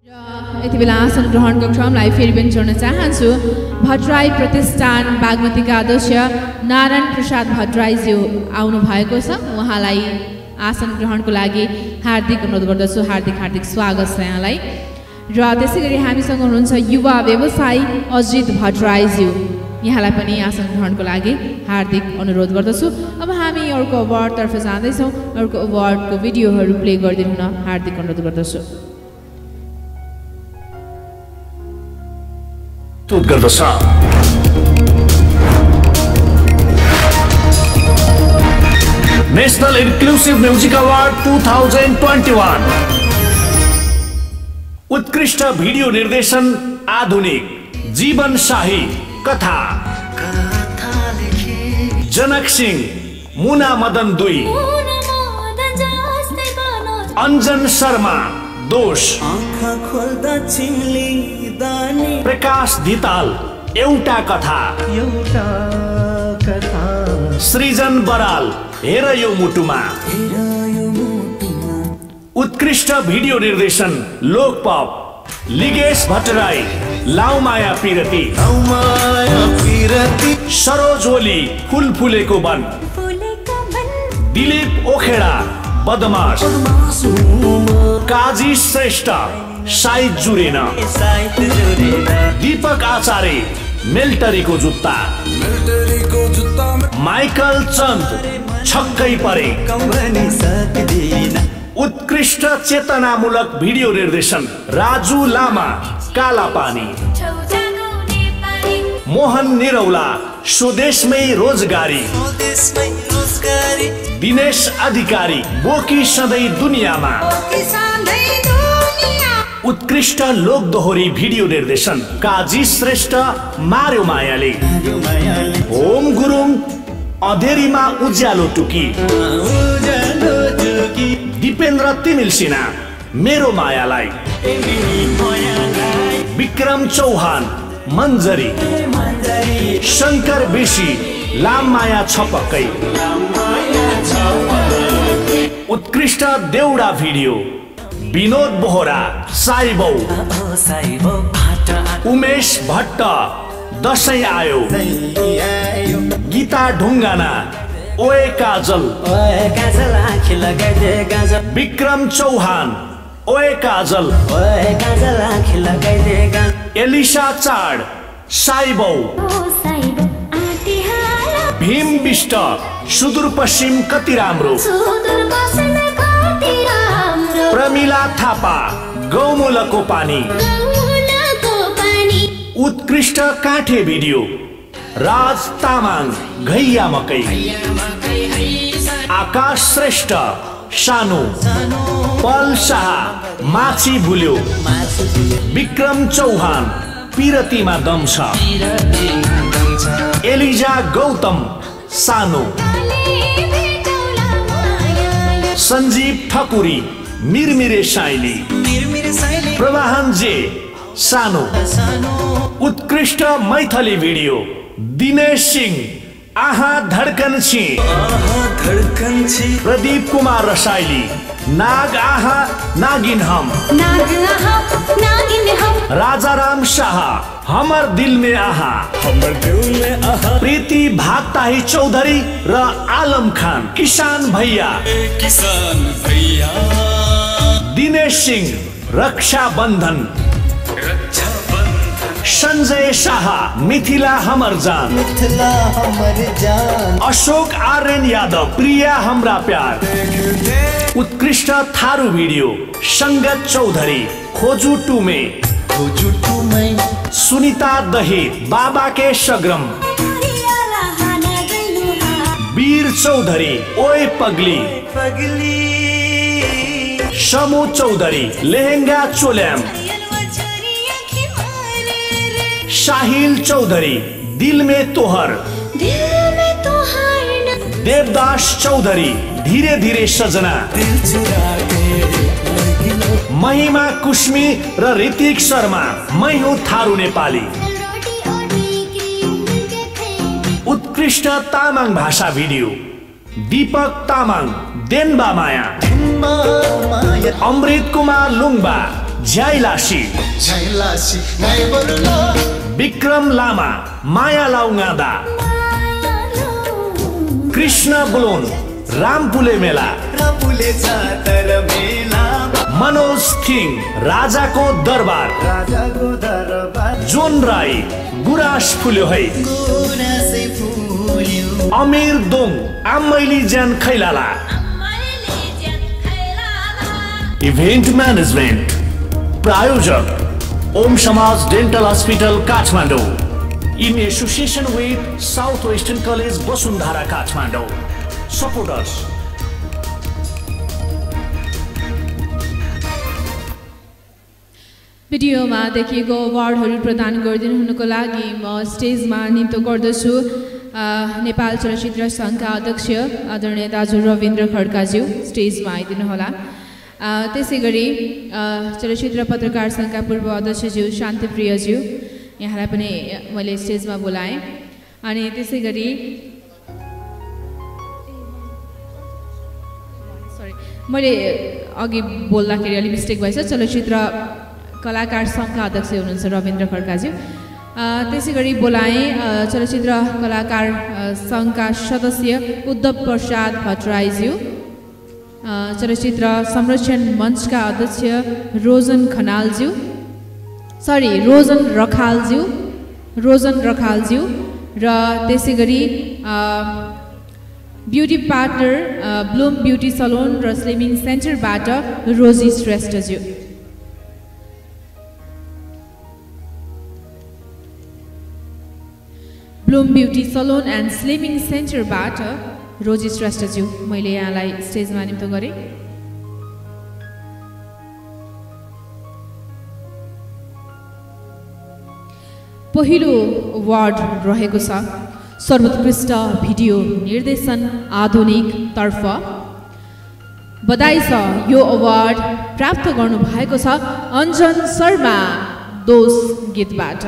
यति बेला आसन ग्रहणको क्रमलाई फेरि पनि जोड्न चाहन्छु। भट्टराई प्रतिष्ठान बागमतीका अध्यक्ष नारायण प्रसाद भट्टराईज्यू आउनु भएको छ। उहाँलाई आसन ग्रहणको लागि हार्दिक अनुरोध गर्दछु। हार्दिक स्वागत छ यहाँलाई। र त्यसै गरी हामीसँग हुनुहुन्छ युवा व्यवसायी अजित भट्टराईज्यू, यहाँलाई पनि आसन ग्रहणको लागि हार्दिक अनुरोध गर्दछु। अब हामी अर्को अवार्डतर्फ जाँदैछौँ। अर्को अवार्डको भिडियोहरू प्ले गरिदिनु हुन हार्दिक अनुरोध गर्दछु। नेशनल इन्क्लुसिभ म्युजिक अवार्ड 2021 उत्कृष्ट भिडियो निर्देशन आधुनिक जीवन शाही कथा जनक सिंह मुना मदन दुई अंजन शर्मा दोष प्रकाश धिताल एउटा कथा सृजन बराल हेर यो मुटुमा उत्कृष्ट भिडियो निर्देशन लोकपप लिगेश भट्टराई लाउमाया पिरती सरोज ओली फुल फुलेको वन दिलीप ओखेडा बदमाश काजी श्रेष्ठ साइज जुरेन दीपक आचार्य मिल्टरीको जुत्ता माइकल चन्द छक्कै परे उत्कृष्ट चेतनामूलक भिडियो निर्देशन राजु लामा काला पानी मोहन निरौला स्वदेशमै रोजगारी दिनेश अधिकारी बोकी सधैँ दुनियाँमा उत्कृष्ट लोक दोहोरी भिडियो निर्देशन काजी श्रेष्ठ मार्यो मायाले ओम गुरुङ अधेरीमा उज्यालो टुकी दिपेन्द्र तिमिल सिन्हा मेरो मायालाई विक्रम चौहान मन्जरी शंकर बेसी लाम माया छपक्कै उत्कृष्ट देउडा भिडियो विनोद बोहरा साइबौ उमेश भट्ट दशैं आयो गीता ढुङ्गाना ओए काजल विक्रम चौहान ओए काजल एलिसा चाड साइबौ भीम बिष्ट सुदूरपश्चिम कति राम्रो प्रमिला थापा गौमूलको पानी उत्कृष्ट काठे भिडियो राज तामाङ घैया मकै आकाश श्रेष्ठ सानो पल शाह माछी भुल्यो विक्रम चौहान पिरतीमा दम छ एलिजा गौतम सानो सञ्जीव ठकुरी मिरमिरे साइली प्रवाहन जे सानो उत्कृष्ट मैथली भिडियो दिनेश सिंह आहा धड़कन छी प्रदीप कुमार रसाइली नाग आहा नागिन हम राजाराम शाह हमर दिल में आहा प्रीति भागताही चौधरी र आलम खान किसान भैया दिनेश सिंह रक्षा बंधन संजय शाह मिथिला हमर जान अशोक आर्यन यादव प्रिया हमरा प्यार उत्कृष्ट थारू भिडियो संगत चौधरी खोजू टुमे सुनीता दही बाबा के सग्रम वीर चौधरी ओए पगली समू चौधरी लेहेंगा चोल्याम शाहिल चौधरी दिल में तोहर देवदास चौधरी धीरे धीरे सजना महिमा कुश्मी र ऋतिक शर्मा मै हुँ थारू नेपाली उत्कृष्ट तामाङ भाषा भिडियो दीपक तामाङ देनबा माया अमृत कुमार लुङबा झ्याइलासी विक्रम लामा माया लाउगादा कृष्ण बुलोन रामपुले मेला मनोज किङ राजाको दरबार जोन राई गुरास फुल्यो है अमीर दोङ आम्मैली ज्यान खैलाला इभेन्ट म्यानेजमेन्ट प्रायोजक ओम समाज dental hospital Kathmandu in association with south western college Vasundhara Kathmandu supporters भिडियोमा देखिएको अवार्डहरू प्रदान गरिदिनु हुनुको लागि म स्टेजमा निम्तो गर्दछु नेपाल चलचित्र सङ्घका अध्यक्ष आदरणीय दाजु रविन्द्र खड्काज्यू स्टेजमा आइदिनु होला। त्यसै गरी चलचित्र पत्रकार सङ्घका पूर्व अध्यक्षज्यू शान्तिप्रियज्यू यहाँलाई पनि मैले स्टेजमा बोलाएँ। अनि त्यसै गरी मैले अघि बोल्दाखेरि अलिक मिस्टेक भएछ, चलचित्र कलाकार सङ्घका अध्यक्ष हुनुहुन्छ रविन्द्र खड्काज्यू। त्यसै गरी बोलाएँ चलचित्र कलाकार सङ्घका सदस्य उद्धव प्रसाद भट्टराईज्यू, चलचित्र संरक्षण मञ्चका अध्यक्ष रोजन रखालज्यू र त्यसै गरी beauty partner bloom beauty Salon र स्लिमिङ सेन्टरबाट रोजी श्रेष्ठज्यू। Bloom beauty salon and slimming सेन्टरबाट रोजी श्रेष्ठज्यू मैले यहाँलाई स्टेजमा निम्तो गरेँ। पहिलो अवार्ड रहेको छ सर्वोत्कृष्ट भिडियो निर्देशन आधुनिक तर्फ। बधाई छ, यो अवार्ड प्राप्त गर्नु भएको छ अञ्जन शर्मा दोष गीतबाट।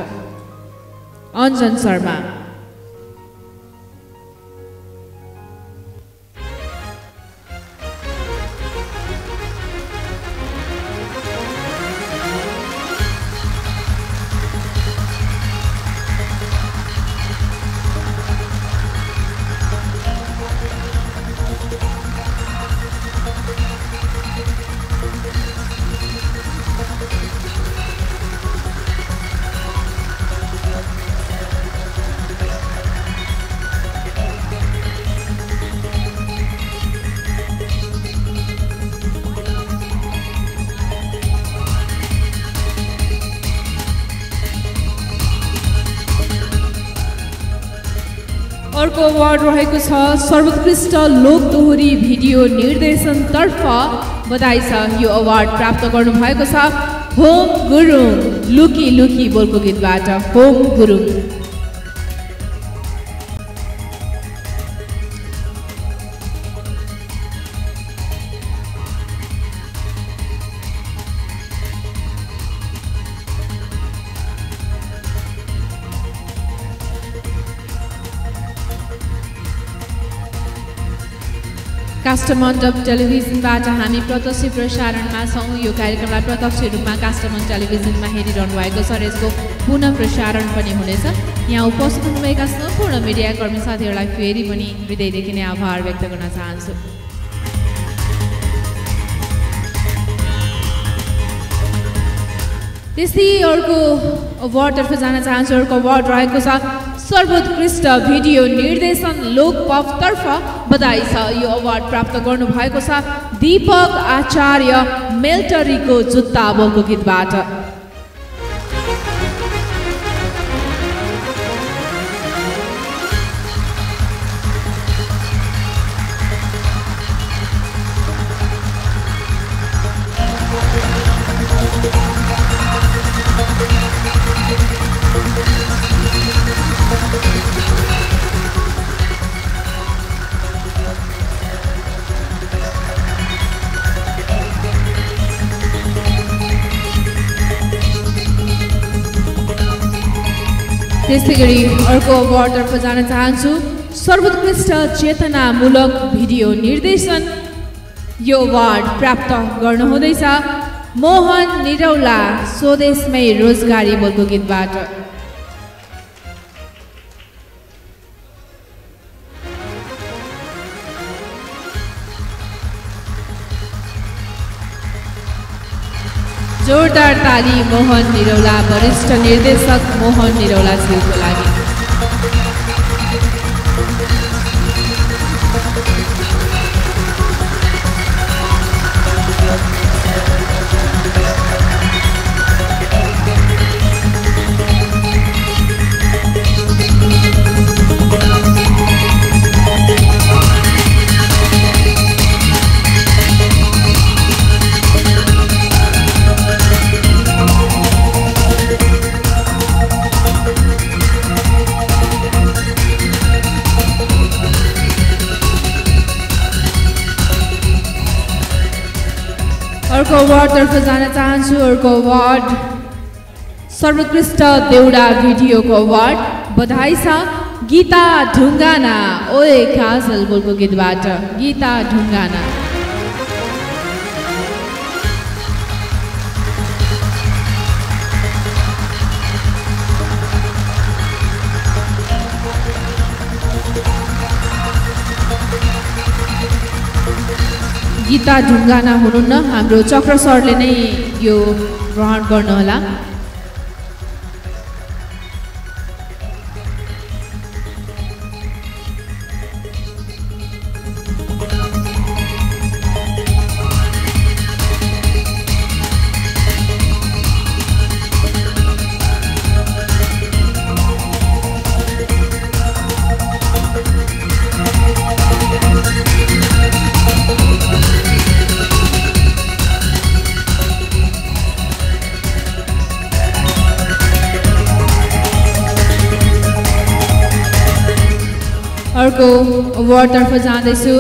अञ्जन शर्मा अर्को अवार्ड रहेको छ सर्वोत्कृष्ट लोकदोहोरी भिडियो निर्देशन तर्फ। बधाई छ, यो अवार्ड प्राप्त गर्नु भएको छ होम गुरुङ लुकी लुकी बोलको गीतबाट होम गुरुङ। काष्ठमण्डप टेलिभिजनबाट हामी प्रत्यक्ष प्रसारणमा छौँ। यो कार्यक्रमलाई प्रत्यक्ष रूपमा काष्ठमण्डप टेलिभिजनमा हेरिरहनु भएको छ र यसको पुनः प्रसारण पनि हुनेछ। यहाँ उपस्थित हुनुभएका सम्पूर्ण मिडियाकर्मी साथीहरूलाई फेरि पनि हृदयदेखि नै आभार व्यक्त गर्न चाहन्छु। त्यसै अर्को अवार्डतर्फ जान चाहन्छु। अर्को अवार्ड रहेको छ सर्वोत्कृष्ट भिडियो निर्देशन लोकपफ तर्फ। बधाई छ, यो अवार्ड प्राप्त गर्नु भएको छ दीपक आचार्य मेल्टरीको जुत्ता बोलको गीतबाट। त्यसै गरी अर्को अवार्डतर्फ जान चाहन्छु सर्वोत्कृष्ट चेतनामूलक भिडियो निर्देशन। यो अवार्ड प्राप्त गर्नुहुँदैछ मोहन निरौला स्वदेशमै रोजगारी बोलको गीतबाट जोरदार ताली मोहन निरौला वरिष्ठ निर्देशक मोहन निरौला ज्यूको लागि। अर्को अवार्डतर्फ जान चाहन्छु। अर्को अवार्ड सर्वोत्कृष्ट देउडा भिडियोको अवार्ड बधाई छ गीता ढुङ्गाना ओए काजल बोलको गीतबाट गीता ढुङ्गाना। गीता ढुङ्गाना हुनुहुन्न, हाम्रो चक्र सरले नै यो ग्रहण गर्नुहोला। अर्को अवार्डतर्फ जाँदैछु।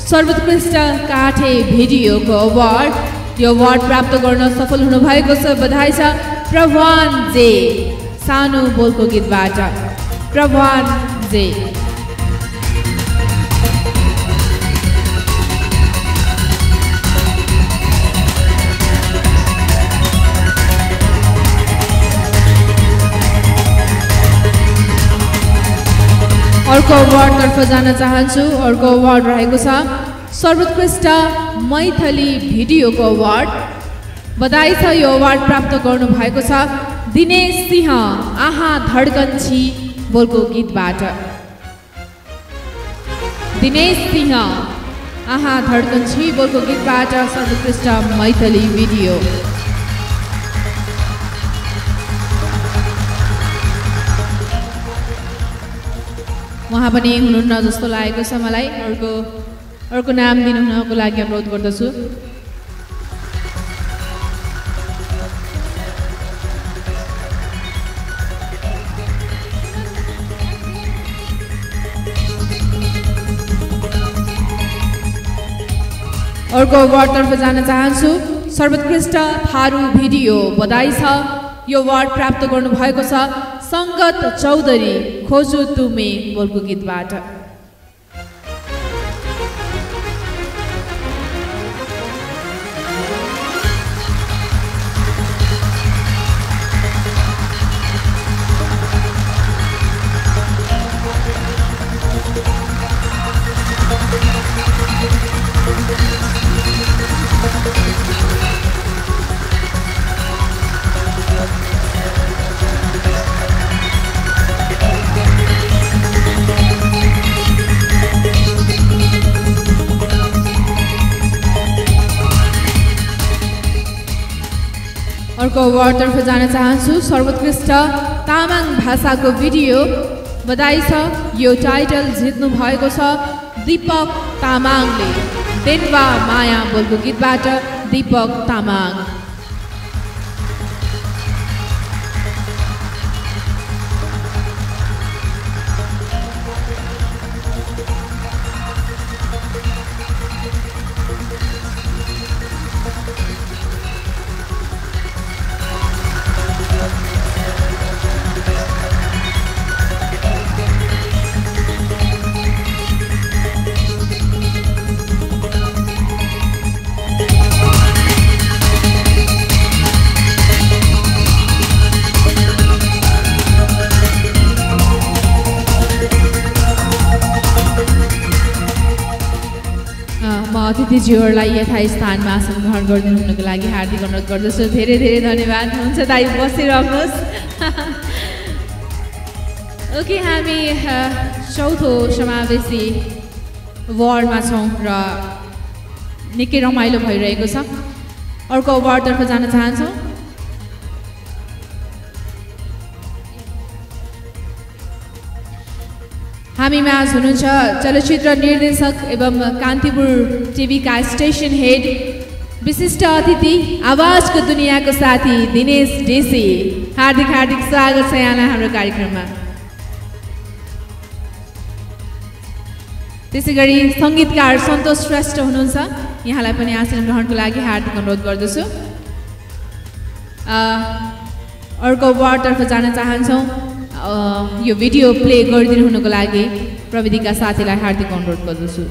सर्वोत्कृष्ट काठे भिडियोको अवार्ड, यो अवार्ड प्राप्त गर्न सफल हुनुभएको छ, बधाई छ प्रभान जे सानो बोलको गीतबाट प्रभान जे। अर्को अवार्डतर्फ जान चाहन्छु। अर्को अवार्ड रहेको छ सर्वोत्कृष्ट मैथिली भिडियोको अवार्ड, बधाई छ यो अवार्ड प्राप्त गर्नुभएको छ दिनेश सिंह आहा धड्कन छी बोलको गीतबाट दिनेश सिंह आहा धड्कन छी बोलको गीतबाट सर्वोत्कृष्ट मैथिली भिडियो। उहाँ पनि हुनुहुन्न जस्तो लागेको छ मलाई। अर्को नाम दिनुहुनको लागि अनुरोध गर्दछु। अर्को अवार्डतर्फ जान चाहन्छु। सर्वोत्कृष्ट थारू भिडियो, बधाई छ यो अवार्ड प्राप्त गर्नुभएको छ संगत चौधरी खोजु तुमे बोलको गीतबाट। अर्को अवार्डतर्फ जान चाहन्छु। सर्वोत्कृष्ट तामाङ भाषाको भिडियो, बधाई छ यो टाइटल जित्नु भएको छ दीपक तामाङले देनवा माया बोलको गीतबाट दीपक तामाङ। दिदीज्यूहरूलाई यथास्थानमा आसन ग्रहण गरिदिनु हुनुको लागि हार्दिक अनुरोध गर्दछु। धेरै धेरै धन्यवाद। हुन्छ दाइ बसिराख्नुहोस्। ओके, हामी चौथो समावेशी वार्डमा छौँ र निकै रमाइलो भइरहेको छ। अर्को वार्डतर्फ जान चाहन्छौँ। हामीमा आज हुनुहुन्छ चलचित्र निर्देशक एवं कान्तिपुर टिभीका स्टेसन हेड विशिष्ट अतिथि आवाजको दुनियाँको साथी दिनेश डेसी। हार्दिक हार्दिक स्वागत छ यहाँलाई हाम्रो कार्यक्रममा। त्यसै गरी सङ्गीतकार सन्तोष श्रेष्ठ हुनुहुन्छ, यहाँलाई पनि आसन ग्रहणको लागि हार्दिक अनुरोध गर्दछु। अर्को वार्डतर्फ जान चाहन्छौँ। यो भिडियो प्ले गरिदिनु हुनुको लागि प्रविधिका साथीलाई हार्दिक अनुरोध गर्दछु।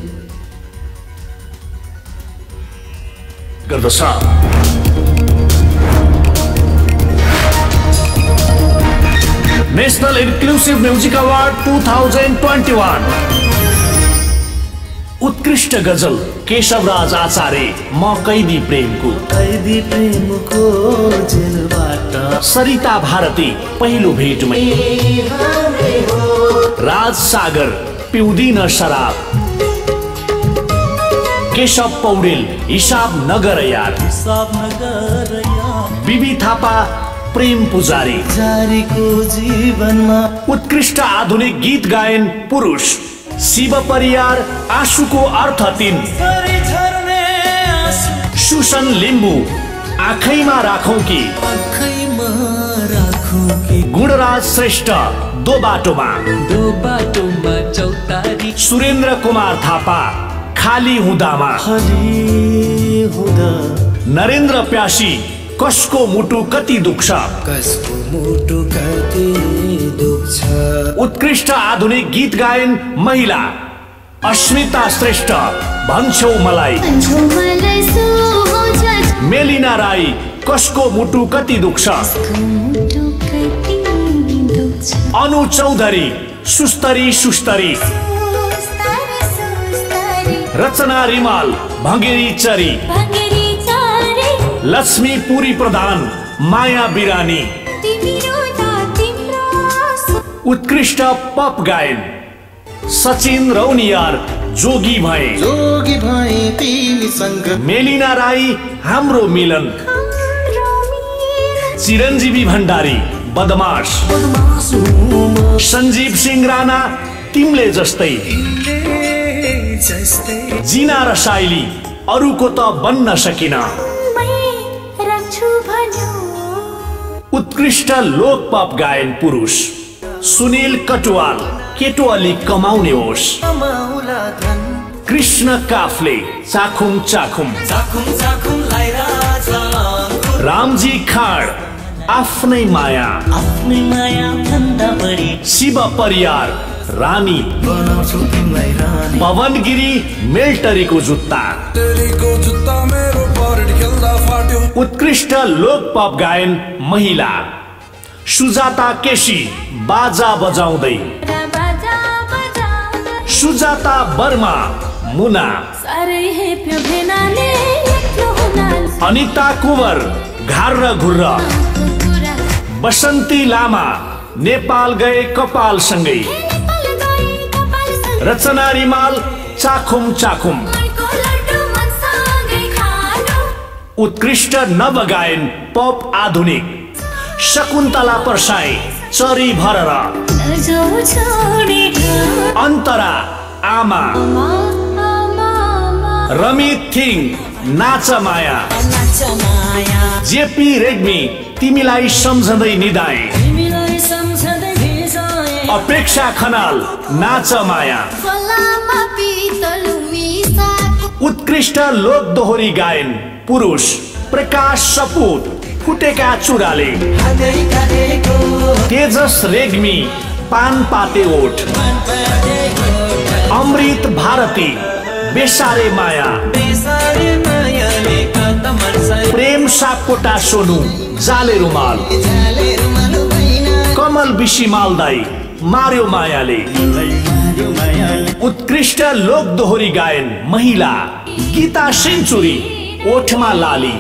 नेशनल इन्क्लुसिभ म्युजिक अवार्ड 2021 उत्कृष्ट गजल केशवराज आचार्य म कैदी प्रेमको जेलबाट। सरिता भारती पहिलो भेटमै। राज सागर पिउँदिन शराब। केशव पौडेल हिसाब नगर यार। बिबी थापा प्रेम पुजारी। जीवनमा उत्कृष्ट आधुनिक गीत गायन पुरुष शिव परियार आँसुको अर्थ 3। सुसन लिम्बू आँखैमा राखौं कि। गुणराज श्रेष्ठ दो बाटोमा चौतारी। सुरेन्द्र कुमार थापा खाली हुँदामा। नरेन्द्र प्यासी कसको मुटु कति दुख्छ। उत्कृष्ट आधुनिक गीत गायन महिला अस्मिता श्रेष्ठ भन्छौ मलाई। मेलिना राई कसको मुटु कति दुख्छ। अनु चौधरी सुस्तरी सुस्तरी। रचना रिमाल भङ्गेरी चरी। लक्ष्मी पुरी प्रधान माया बिरानी। उत्कृष्ट पप गायन सचिन रौनियार जोगी भए तिमीसँग। मेलिना राई हाम्रो मिलन। चिरञ्जीवी भण्डारी बदमाश। सञ्जीव सिंह राणा तिमीले जस्तै। जिना र साइली अरूको त बन्न सकिन। उत्कृष्ट लोक पप गायन पुरुष सुनील कटुवाल केटो अलि कमाउने होस्। कृष्ण काफले चाखुम चाखुम। रामजी खाड आफ्नै माया। शिव परियार रानी। पवन गिरी मिल्टरीको जुत्ता। उत्कृष्ट लोक पप गायन महिला सुजाता केसी बाजा बजाउँदै। सुजाता वर्मा मुना। अनिता कुवर घार र घुर्र। बसन्ती लामा नेपाल गए कपाल सँगै। रचना रिमाल चाखुम चाखुम। उत्कृष्ट नवगायन पप आधुनिक शकुन्तला परसाई चरी भरर। अन्तरा आमा। रमित थिङ नाच माया। जेपी रेग्मी तिमीलाई सम्झँदै निदाए। अपेक्षा खनाल नाच माया। उत्कृष्ट लोक दोहोरी गायन पुरुष प्रकाश सपुत फुटेका चुराले। तेजस रेग्मी पान पाते ओठ। अमृत भारती बेसारे माया। प्रेम सापकोटा सोनू जाले रुमाल। कमल बिशी मालदाई मार्यो मायाले। उत्कृष्ट लोक दोहोरी गायन महिला गीता सेन्चुरी ओठमा लाली।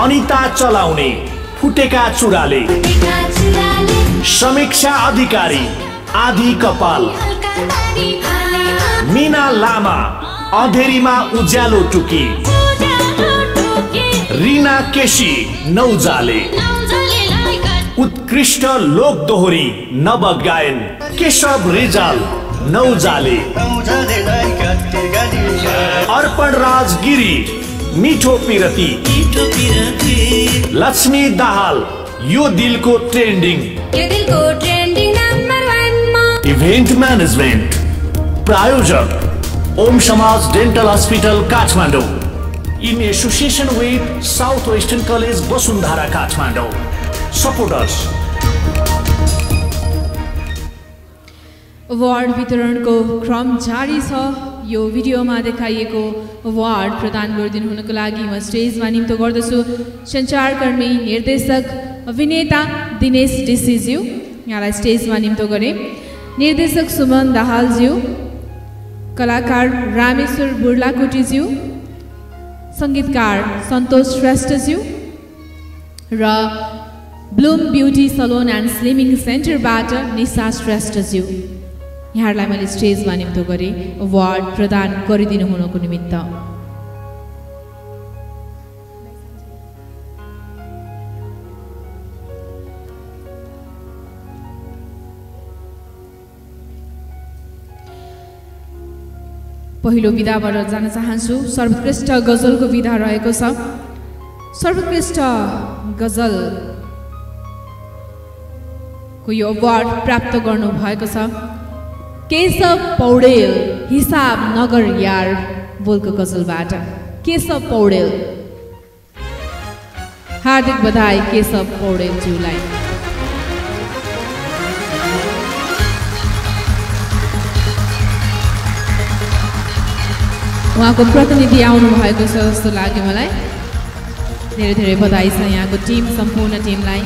अनिता चलाउने फुटेका चुराले। समीक्षा अधिकारी आधी कपाल। मीना लामा अँधेरीमा उज्यालो टुकी। रीना केसी नौजाले। उत्कृष्ट लोक दोहोरी नव गायन केशव रिजाल नौजाले। अर्पण राज गिरी मिठो पिरती। लक्ष्मी दाहाल यो दिलको ट्रेन्डिङ। इभेन्ट म्यानेजमेन्ट प्रायोजक ओम समाज dental hospital Kathmandu in association with south western college Vasundhara Kathmandu. Supporters award वितरणको क्रम जारी छ। यो भिडियोमा देखाइएको अवार्ड प्रदान गरिदिनु हुनको लागि म स्टेजमा निम्तो गर्दछु सञ्चारकर्मी निर्देशक अभिनेता दिनेश डिसीज्यू, यहाँलाई स्टेजमा निम्तो गरे। निर्देशक सुमन दाहालज्यू, कलाकार रामेश्वर बुर्लाकोटीज्यू, सङ्गीतकार सन्तोष श्रेष्ठज्यू र bloom beauty salon and slimming सेन्टरबाट निशा श्रेष्ठज्यू, यहाँहरूलाई मैले स्टेजमा निम्तो गरेँ अवार्ड प्रदान गरिदिनु हुनको निमित्त। पहिलो विधाबाट जान चाहन्छु। सर्वोत्कृष्ट गजलको विधा रहेको छ। सर्वोत्कृष्ट गजल को यो अवार्ड प्राप्त गर्नु भएको छ केशव पौडेल हिसाब नगर यार बोलको गजलबाट। केशव पौडेल, हार्दिक बधाई केशव पौडेलज्यूलाई। उहाँको प्रतिनिधि आउनु भएको छ जस्तो लाग्यो मलाई। धेरै धेरै बधाई छ यहाँको टिम, सम्पूर्ण टिमलाई।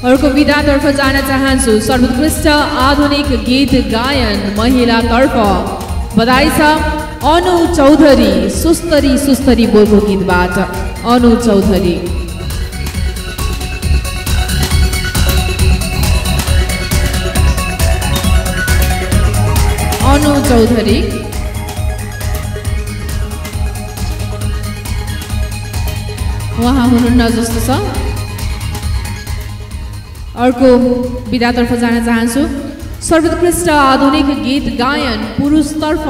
अर्को विधातर्फ जान चाहन्छु। सर्वोत्कृष्ट आधुनिक गीत गायन महिलातर्फ बधाई छ अनु चौधरी, सुस्तरी सुस्तरी बोलको गीतबाट। अनु चौधरी, अनु चौधरी उहाँ हुनुहुन्न जस्तो छ। अर्को विधातर्फ जान चाहन्छु। सर्वोत्कृष्ट आधुनिक गीत गायन पुरुषतर्फ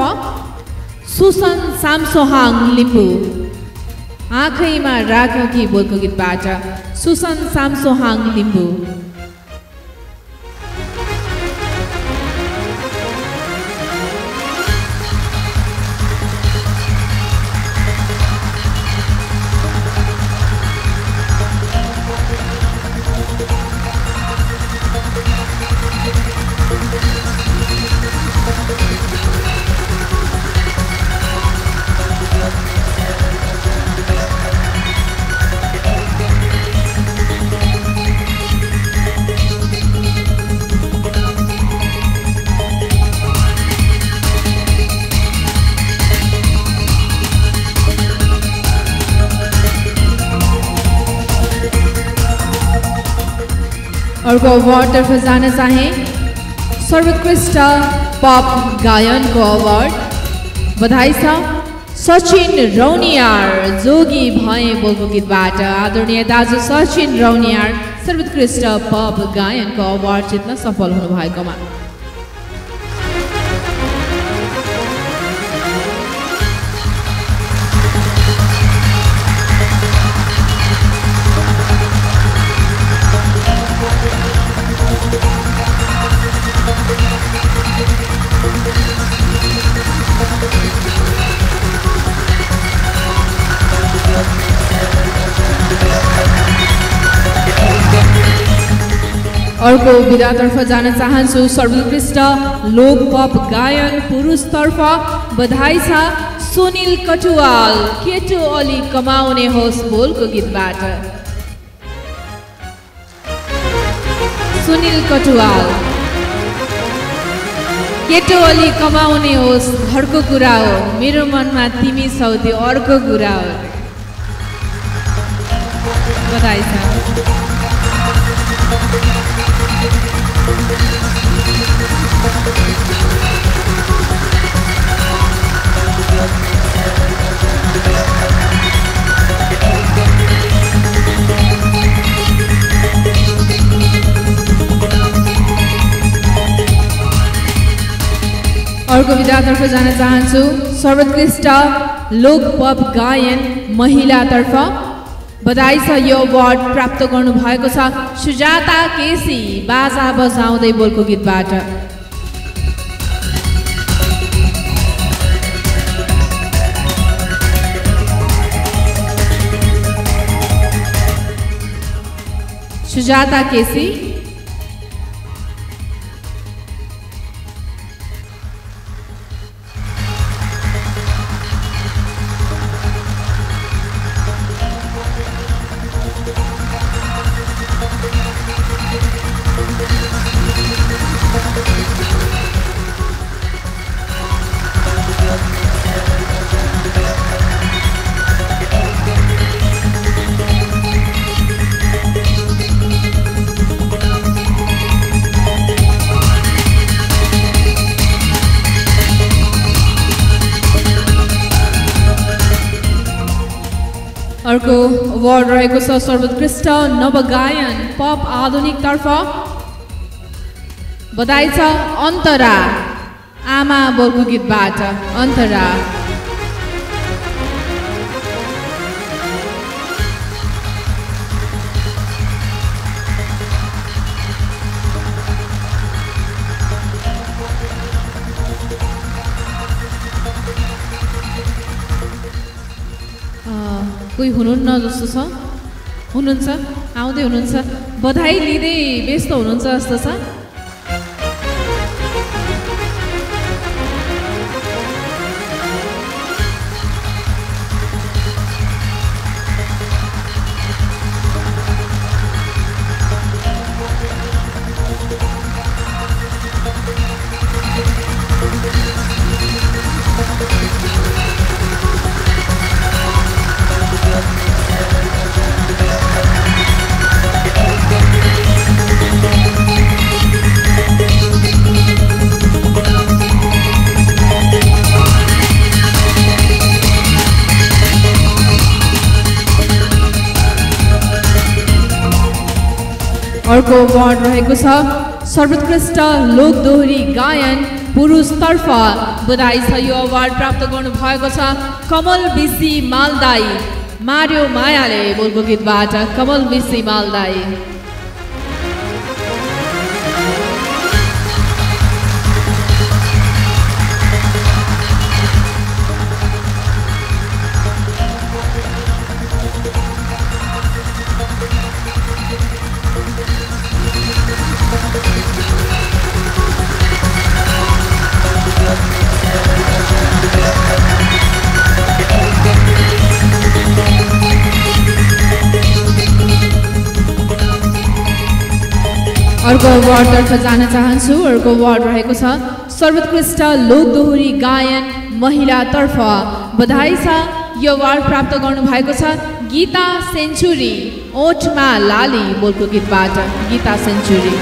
सुसन सामसोहाङ लिम्बू, आँखैमा राख कि बोलको गीतबाट। सुसन सामसोहाङ लिम्बू, अर्को अवार्डतर्फ जान चाहे। सर्वोत्कृष्ट पप गायनको अवार्ड बधाई छ सचिन रौनियार, जोगी भए बोलको गीतबाट। आदरणीय दाजु सचिन रौनियार सर्वोत्कृष्ट पप गायनको अवार्ड जित्न सफल हुनुभएकोमा। अर्को विधातर्फ जान चाहन्छु। सर्वोत्कृष्ट लोक पप गायन पुरुषतर्फ बधाई छ सुनिल कटुवाल, केटो अलि कमाउने होस् बोलको गीतबाट। सुनिल कटुवाल, केटो अलि कमाउने होस् घरको कुरा हो, मेरो मनमा तिमी छौ त्यो अर्को कुरा हो। बधाई छ। अर्को विधातर्फ जान चाहन्छु। सर्वोत्कृष्ट लोक पप गायन महिलातर्फ बधाई छ, यो अवार्ड प्राप्त गर्नु भएको छ सुजाता केसी, बाजा बजाउँदै बोलको गीतबाट। सुजाता केसी, अर्को अवार्ड रहेको छ सर्वोत्कृष्ट नवगायन पप आधुनिक तर्फ बधाई छ अन्तरा, आमा बोलको गीतबाट। अन्तरा कोही हुनुहुन्न जस्तो छ, हुनुहुन्छ, आउँदै हुनुहुन्छ, बधाई लिँदै व्यस्त हुनुहुन्छ जस्तो छ। अर्को अवार्ड रहेको छ सर्वोत्कृष्ट लोक दोहोरी गायन पुरुषतर्फ बधाई छ, यो अवार्ड प्राप्त गर्नु भएको छ कमल बिसी मालदाई, मार्यो मायाले बोलको गीतबाट। कमल बिसी मालदाई अर्को अवार्डतर्फ जान चाहन्छु। अर्को अवार्ड रहेको छ सर्वोत्कृष्ट लोक दोहोरी गायन महिलातर्फ बधाई छ, यो अवार्ड प्राप्त गर्नु भएको छ गीता सेन्चुरी, ओठमा लाली बोलको गीतबाट। गीता सेन्चुरी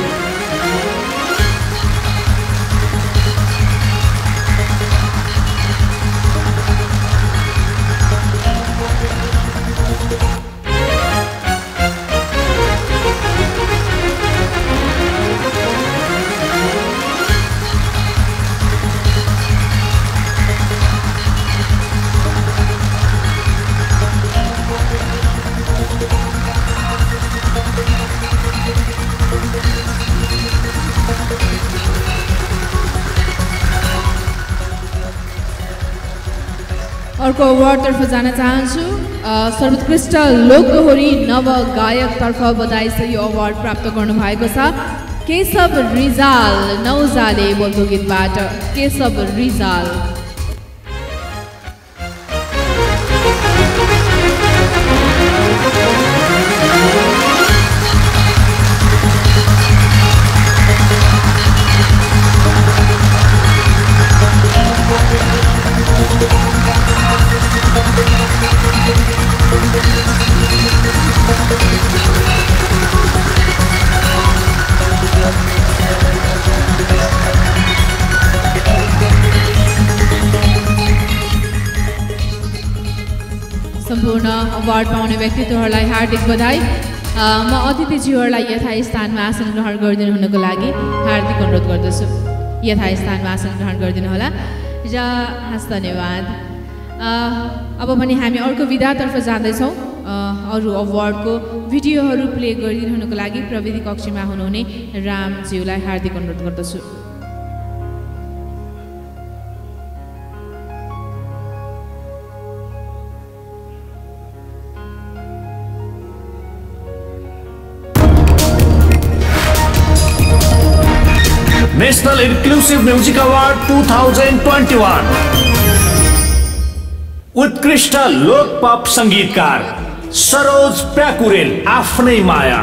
अर्को अवार्डतर्फ जान चाहन्छु। सर्वोत्कृष्ट लोकदोहोरी नव गायकतर्फ बधाई यो अवार्ड प्राप्त गर्नुभएको छ केशव रिजाल नौजाले बोल्दो गीतबाट। केशव रिजाल सम्पूर्ण अवार्ड पाउने व्यक्तित्वहरूलाई हार्दिक बधाई। म अतिथिज्यूहरूलाई यथास्थानमा आसन ग्रहण गरिदिनु हुनको लागि हार्दिक अनुरोध गर्दछु। यथास्थानमा आसन ग्रहण गरिदिनुहोला र हस् धन्यवाद। अब पनि हामी अर्को विधातर्फ जाँदैछौँ। अरू अवार्डको भिडियोहरू प्ले गरिदिनु हुनको लागि प्रविधि कक्षमा हुनुहुने रामज्यूलाई हार्दिक अनुरोध गर्दछु। नेशनल इन्क्लुसिभ म्युजिक अवार्ड 2021 उत्कृष्ट लोक पप संगीतकार सरोज प्याकुरेल आफ्नै माया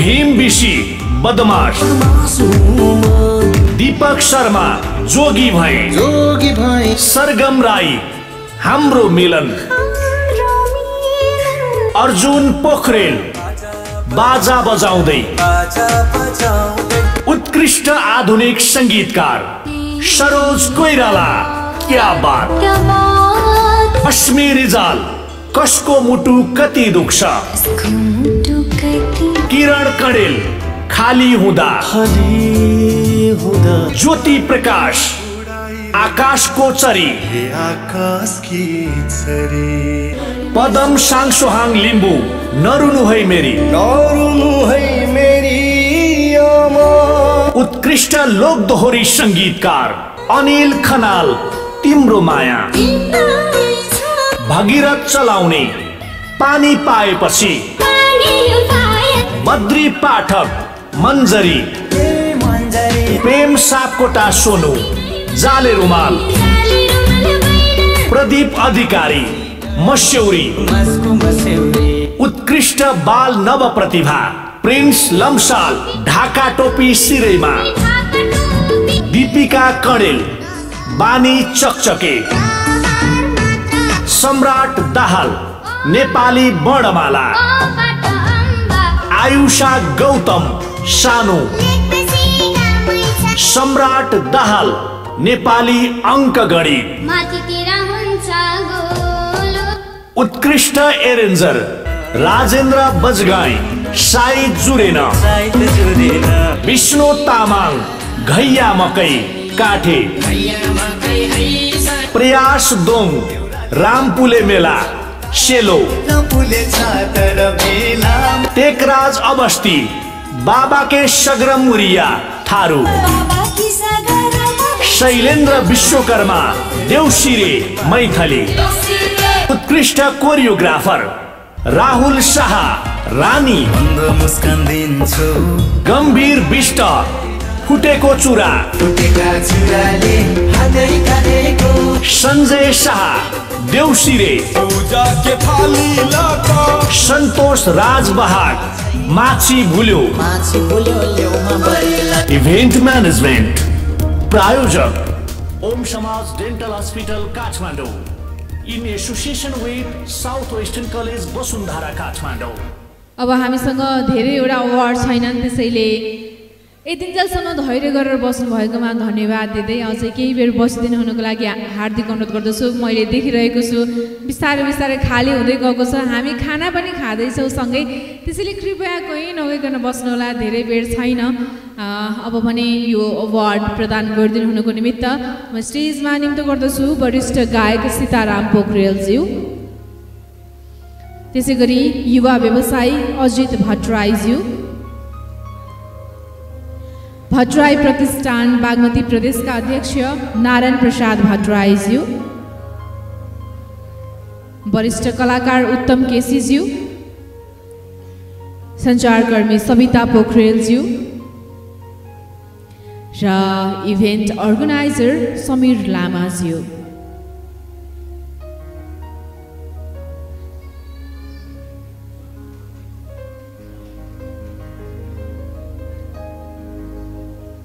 भीम बिशी बदमाश दीपक शर्मा जोगी भए सरगम राई हाम्रो मिलन अर्जुन पोखरेल बाजा बजाउँदै उत्कृष्ट आधुनिक संगीतकार सरोज कोइराला क्या बात अस्मी रिजाल कसको मुटु कति दुख्छ किरण कडेल खाली हुँदा ज्योति प्रकाश आकाशको चरी पदम साङसोहाङ लिम्बू नरुनु है मेरी उत्कृष्ट लोकदोहोरी संगीतकार अनिल खनाल तिम्रो माया भगीरथ चलाउने पानी पाएपछि बद्री पाठक मन्जरी प्रेम सापकोटा सोनु जाले रुमाल प्रदीप अधिकारी मस्यौरी उत्कृष्ट बाल नव प्रतिभा प्रिन्स लम्साल ढाका टोपी सिरैमा दीपिका कडेल बानी चकचके सम्राट दाहाल नेपाली वर्णमाला आयुषा गौतम सानो सम्राट दाहाल नेपाली अङ्कगणित उत्कृष्ट एरेन्जर राजेन्द्र बजगाई साई जुरेन विष्णु तामाङ घैया मकै काठे प्रयास दोङ रामपुले मेला सेलो टेकराज अवस्थी बाबा के सग्रम मुरिया थारू शैलेन्द्र विश्वकर्मा देउसिरे मैथली उत्कृष्ट कोरियोग्राफर राहुल शाह रानी गम्भीर विष्ट फुटेको चुरा सञ्जय शाह देउसिरे सन्तोष राजबहाग माछी भुल्यो इभेन्ट म्यानेजमेन्ट प्रायोजक ओम समाज dental hospital Kathmandu in association with south western college Vasundhara Kathmandu. अब हामीसँग धेरैवटा अवार्ड छैनन्, त्यसैले यतिन्जेलसम्म धैर्य गरेर बस्नु भएकोमा धन्यवाद दिँदै अझै केही बेर बसिदिनु हुनुको लागि हार्दिक अनुरोध गर्दछु। मैले देखिरहेको छु बिस्तारै बिस्तारै खाली हुँदै गएको छ, हामी खाना पनि खाँदैछौँ सँगै, त्यसैले कृपया कोही नगइकन बस्नुहोला, धेरै बेर छैन। अब भने यो अवार्ड प्रदान गरिदिनु हुनुको निमित्त म स्टेजमा निम्तो गर्दछु वरिष्ठ गायक सीताराम पोखरेलज्यू, त्यसै गरी युवा व्यवसायी अजित भट्टराईज्यू, भट्टराई प्रतिष्ठान बागमती प्रदेशका अध्यक्ष नारायण प्रसाद भट्टराईज्यू, वरिष्ठ कलाकार उत्तम केसीज्यू, सञ्चारकर्मी सविता पोखरेलज्यू र इभेन्ट अर्गनाइजर समीर लामाज्यू।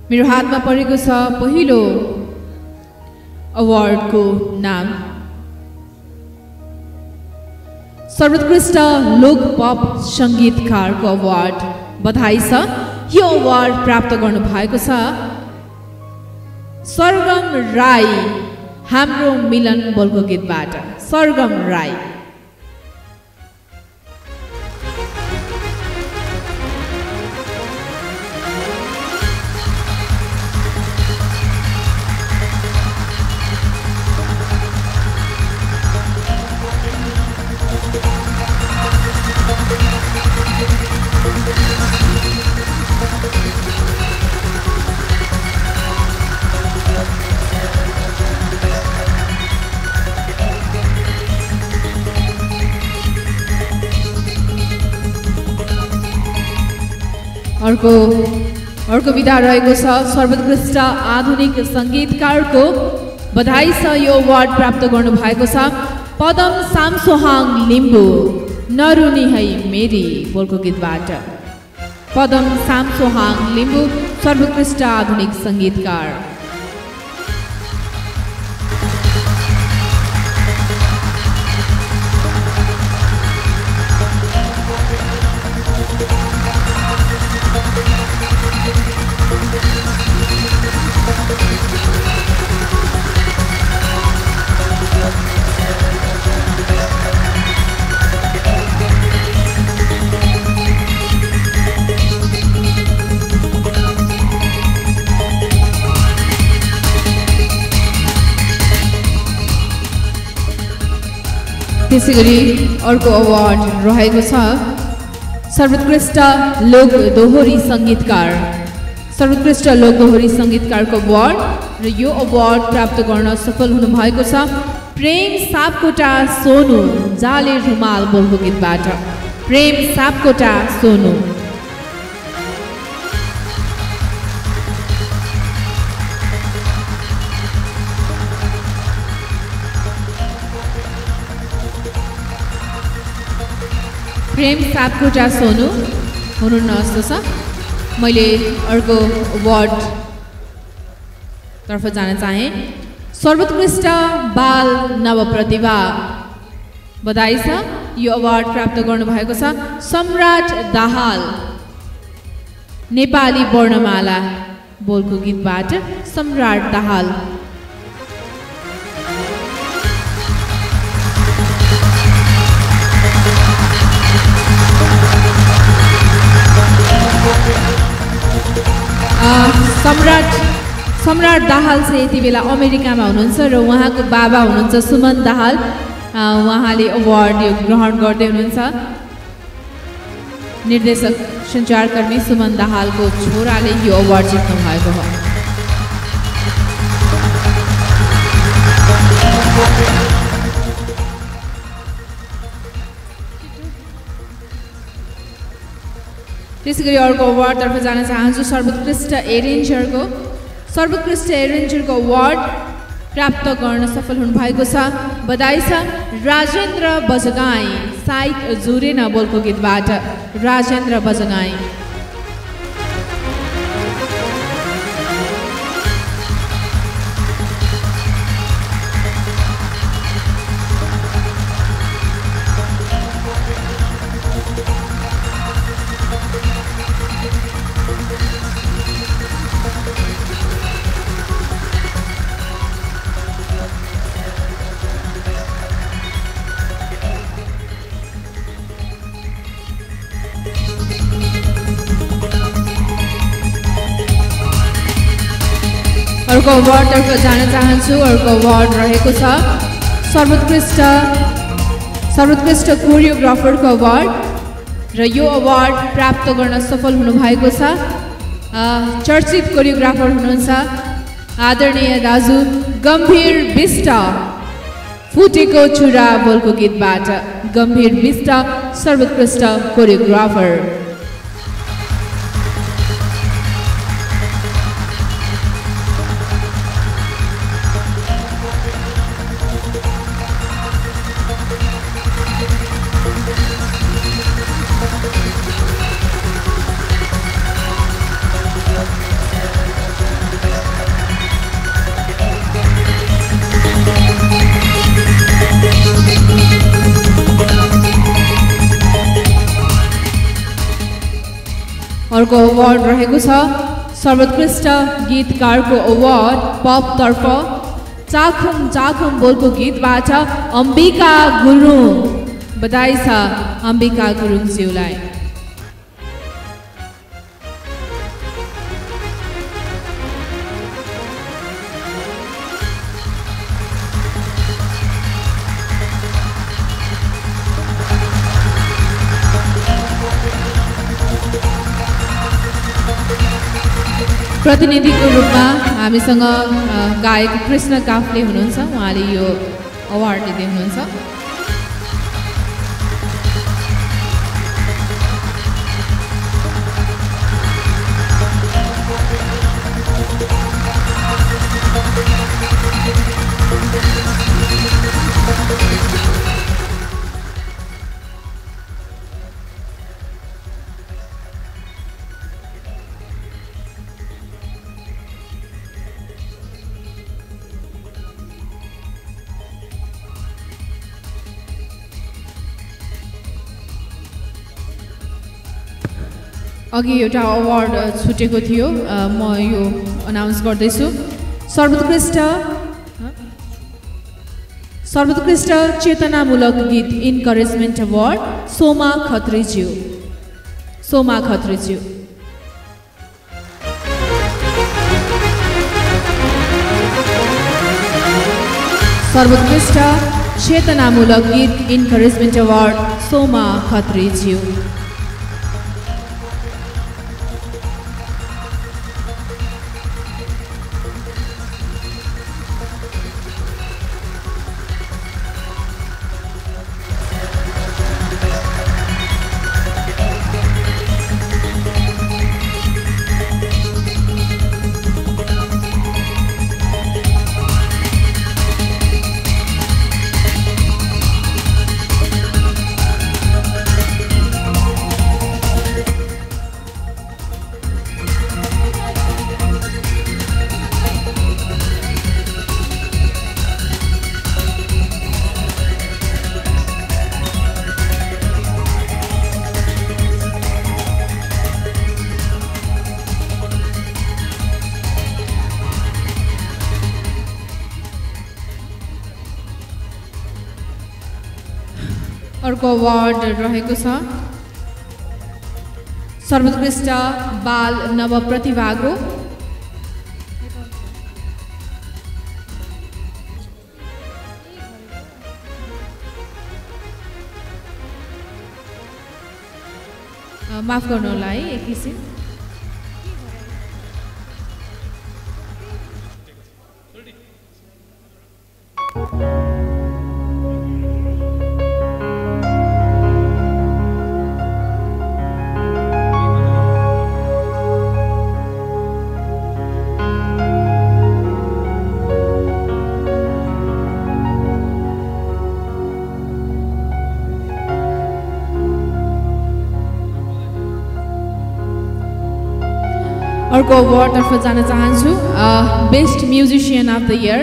मेरो हातमा परेको छ पहिलो अवार्डको नाम। सर्वोत्कृष्ट लोक पप सङ्गीतकारको अवार्ड। बधाई छ। यो अवार्ड प्राप्त गर्नु भएको छ सरगम राई, हाम्रो मिलन बोलको गीतबाट। सरगम राई। अर्को विधा रहेको छ सर्वोत्कृष्ट आधुनिक सङ्गीतकारको। बधाई छ। यो अवार्ड प्राप्त गर्नु भएको छ पदम सामसोहाङ लिम्बू, नरुनी है मेरी बोलको गीतबाट। पदम सामसोहाङ लिम्बू सर्वोत्कृष्ट आधुनिक सङ्गीतकार। त्यसैगरी अर्को अवार्ड रहेको छ सर्वोत्कृष्ट लोक दोहोरी सङ्गीतकार। सर्वोत्कृष्ट लोक दोहोरी सङ्गीतकारको अवार्ड र यो अवार्ड प्राप्त गर्न सफल हुनुभएको छ प्रेम सापकोटा सोनु, जाले रुमाल बोलको गीतबाट। प्रेम सापकोटा सोनु। प्रेम सापकोटा सोनु हुनुहुन्न जस्तो छ। मैले अर्को अवार्ड तर्फ जान चाहे। सर्वोत्कृष्ट बाल नवप्रतिभा। बधाई छ। यो अवार्ड प्राप्त गर्नुभएको छ सम्राट दाहाल, नेपाली वर्णमाला बोलको गीतबाट। सम्राट दाहाल। सम्राट दाहाल चाहिँ यति बेला अमेरिकामा हुनुहुन्छ र उहाँको बाबा हुनुहुन्छ सुमन दाहाल। उहाँले अवार्ड यो ग्रहण गर्दै हुनुहुन्छ। निर्देशक सञ्चारकर्मी सुमन दाहालको छोराले यो अवार्ड जित्नु भएको हो। त्यसैगरी अर्को अवार्डतर्फ जान चाहन्छु सर्वोत्कृष्ट एरेन्जरको। सर्वोत्कृष्ट एरेन्जरको अवार्ड प्राप्त गर्न सफल हुनुभएको छ। बधाई छ राजेन्द्र बजगाई, साइत जुरेन बोलको गीतबाट। राजेन्द्र बजगाई। अर्को अवार्डतर्फ जान चाहन्छु। अर्को अवार्ड रहेको छ सर्वोत्कृष्ट कोरियोग्राफरको अवार्ड र यो अवार्ड प्राप्त गर्न सफल हुनुभएको छ चर्चित कोरियोग्राफर हुनुहुन्छ आदरणीय दाजु गम्भीर बिष्ट। फुटेको छुरा बोलको गीतबाट गम्भीर विष्ट सर्वोत्कृष्ट कोरियोग्राफर। अर्को अवार्ड रहेको छ सर्वोत्कृष्ट गीतकारको अवार्ड पप तर्फ चाखुम चाखुम बोलको गीतबाट अम्बिका गुरुङ। बधाई छ अम्बिका गुरुङ ज्यूलाई। प्रतिनिधिको रूपमा हामीसँग गायक कृष्ण काफ्ले हुनुहुन्छ। उहाँले यो अवार्ड लिँदै हुनुहुन्छ। अघि एउटा अवार्ड छुटेको थियो, म यो अनाउन्स गर्दैछु। सर्वोत्कृष्ट चेतनामूलक गीत इन्करेजमेन्ट अवार्ड सोमा खत्रीज्यू। सोमा खत्रीज्यू। सर्वोत्कृष्ट चेतनामूलक गीत इन्करेजमेन्ट अवार्ड सोमा खत्रीज्यू। अर्को अवार्ड रहेको छ सर्वोत्कृष्ट बाल नव प्रतिभाको। माफ गर्नु होला है एकैछिन। अर्को अवार्डतर्फ जान चाहन्छु। Best musician of the year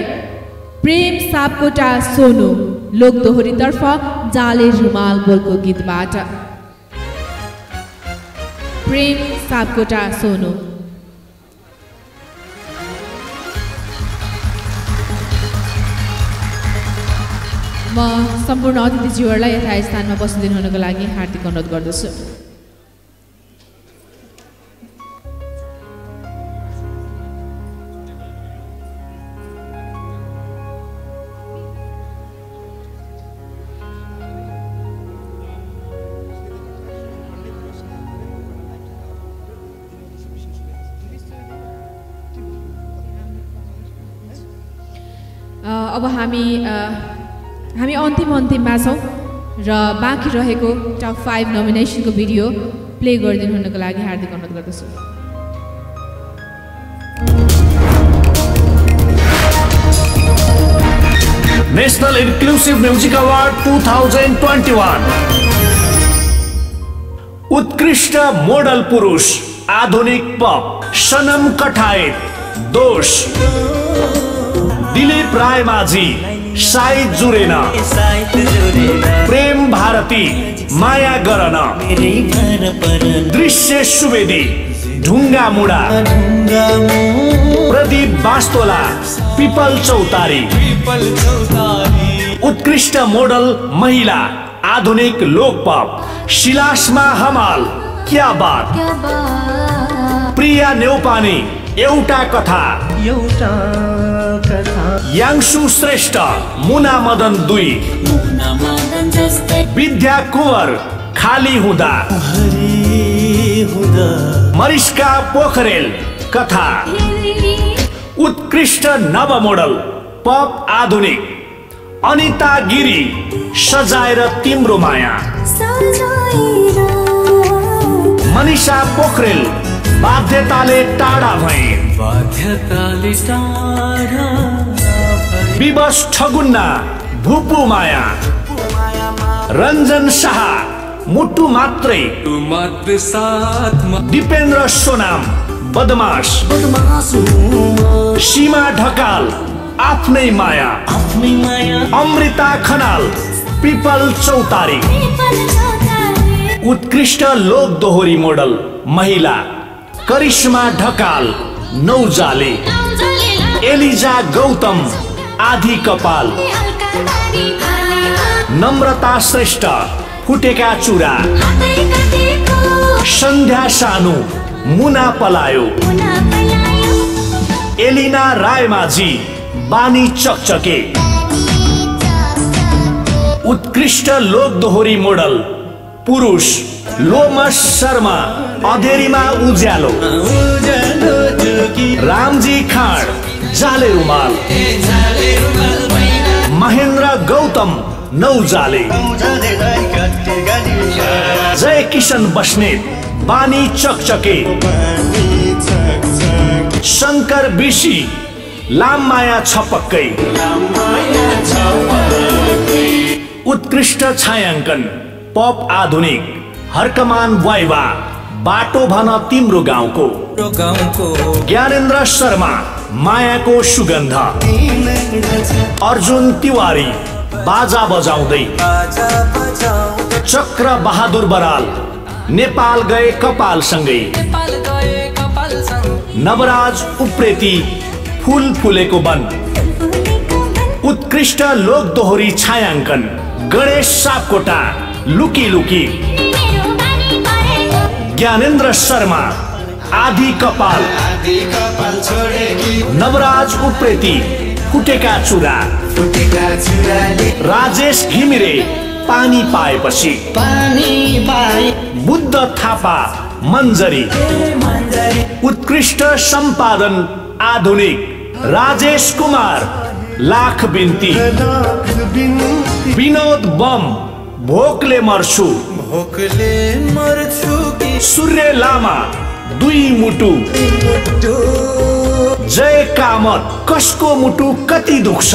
प्रेम सापकोटा सोनु लोकदोहोरीतर्फ जाले रुमाल बोलको गीतबाट। प्रेम सापकोटा सोनु। म सम्पूर्ण अतिथिज्यूहरूलाई यथा स्थानमा बसिदिनु हुनको लागि हार्दिक अनुरोध गर्दछु। अब हामी हामी अन्तिममा छौँ र बाँकी रहेको टप 5 नोमिनेसनको भिडियो प्ले गरिदिनु हुनको लागि हार्दिक अनुरोध गर्दछु। नेशनल इन्क्लुसिभ म्युजिक अवार्ड 2021 उत्कृष्ट मोडल पुरुष आधुनिक पप सनम कठायत दोष दिलीप रायमाझी साइद जुरेन प्रेम भारती माया गरन दृश्य सुवेदी ढुङ्गा मुडा प्रदीप बास्तोला पिपल चौतारी उत्कृष्ट मोडल महिला आधुनिक लोक पप शिलासमा हमाल क्या बात प्रिया नेउपाने एउटा कथा याङ्सु श्रेष्ठ मुना मदन 2 विद्या कुँवर खाली हुँदा मरिस्का पोखरेल कथा उत्कृष्ट नव मोडल पप आधुनिक अनिता गिरी सजाएर तिम्रो माया मनिषा पोखरेल बाध्यताले टाढा भए विवश ठगुन्ना भुपु माया रञ्जन शाह मुटु मात्रै दिपेन्द्र सोनाम बदमास सीमा ढकाल आफ्नै माया अमृता खनाल पिपल चौतारी उत्कृष्ट लोक दोहोरी मोडल महिला करिश्मा ढकाल नौजाले एलिजा गौतम आधी कपाल नम्रता श्रेष्ठ फुटेका चुरा सन्ध्या सानु मुना पलायो एलिना रायमाझी बानी चकचके उत्कृष्ट लोक दोहोरी मोडल पुरुष लोमस शर्मा अधेरीमा उज्यालो रामजी खाँड जाले रुमाल महेन्द्र गौतम नौजाले जय किशन बस्नेत बानी चकचके शंकर बिशी लाममाया छपक्कै उत्कृष्ट छायांकन पप आधुनिक हरकमान वाइवा बाटो भन तिम्रो गाउँको ज्ञानेन्द्र शर्मा मायाको सुगन्ध अर्जुन तिवारी बाजा बजाउँदै चक्र बहादुर बराल नेपाल गए कपाल सँगै नवराज उप्रेती फूल फुलेको वन उत्कृष्ट लोक दोहोरी छायांकन गणेश सापकोटा लुकी लुकी ज्ञानेन्द्र शर्मा आधी कपाल नवराज उप्रेती फुटेका चुरा राजेश घिमिरे पानी पाएपछि बुद्ध थापा मन्जरी उत्कृष्ट सम्पादन आधुनिक राजेश कुमार लाख बिन्ती विनोद बम भोकले मर्छु सूर्य लामा दुई मुटु जय कामत कसको मुटु कति दुख्छ